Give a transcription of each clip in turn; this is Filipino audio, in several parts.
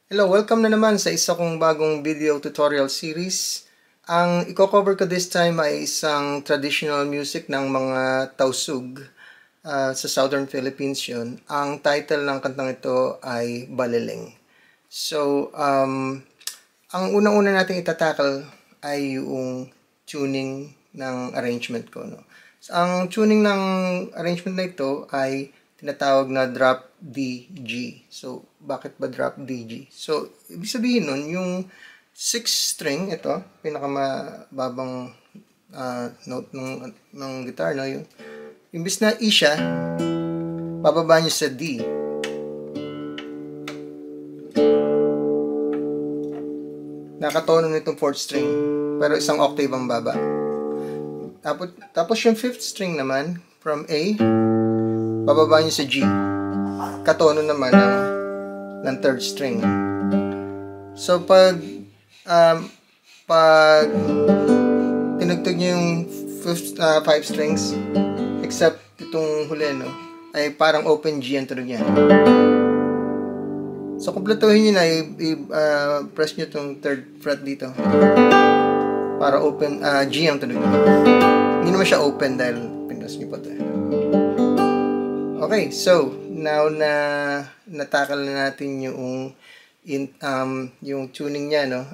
Hello, welcome na naman sa isa kong bagong video tutorial series. Ang i-cover ko this time ay isang traditional music ng mga Tausug sa Southern Philippines yun. Ang title ng kantang ito ay Baliling. So, ang unang-una natin itatakal ay yung tuning ng arrangement ko. No? So, ang tuning ng arrangement na ito ay tinatawag na drop D, G. So, bakit ba drop D, G? So, ibig sabihin nun, yung 6th string, ito, pinakamababang note ng guitar, no? Yung imbis na E siya, bababa nyo sa D. Nakatono nitong 4th string, pero isang octave ang baba. Tapos yung 5th string naman, from A, bababa nyo sa G. Katono naman ng 3rd string. So, pag tinugtog nyo yung 5 strings, except itong huli, no, ay parang open G ang tunog niya. So, kumpletuhin nyo na, press nyo itong 3rd fret dito. Para open, G ang tunog niya. Hindi naman siya open dahil pinras nyo pa ito. Okay, so now na natakal na natin yung tuning niya, no.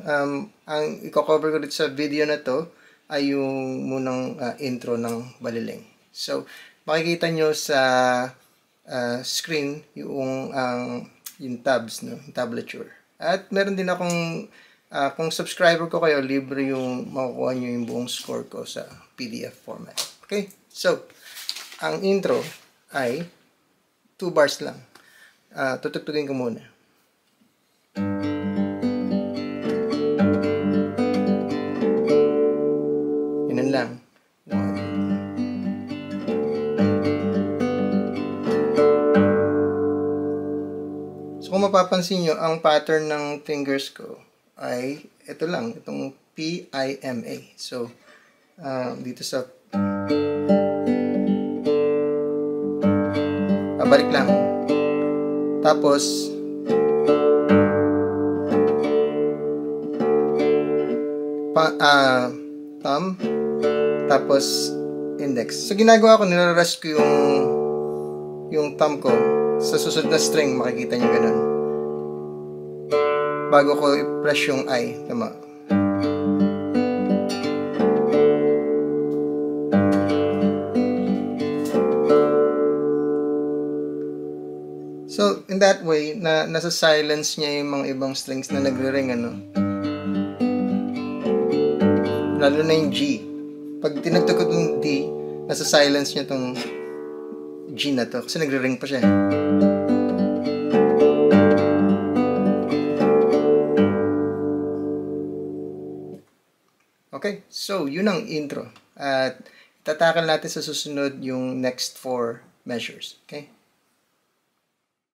Ang i-cover ko dito sa video na to ay yung munang intro ng Baliling. So, makikita nyo sa screen yung tabs, no, yung tablature. At meron din akong kung subscriber ko kayo, libre yung makukuha nyo yung buong score ko sa PDF format. Okay? So, ang intro ay 2 bars lang. Tutugtugin ko muna. Ganun lang. So, kung mapapansin nyo, ang pattern ng fingers ko ay ito lang. Itong P-I-M-A. So, dito sa balik lang. Tapos, thumb, tapos index. So, ginagawa ko, nire-rest ko yung thumb ko sa susunod na string, makikita nyo ganun. Bago ko i-press yung I. Tama. So, in that way, nasa silence niya yung mga ibang strings na nagre-ring, ano. Lalo na yung G. Pag tinugtog ko itong D, nasa silence niya itong G na to. Kasi nagre-ring pa siya. Okay, so, yun ang intro. At tatakal natin sa susunod yung next 4 measures. Okay?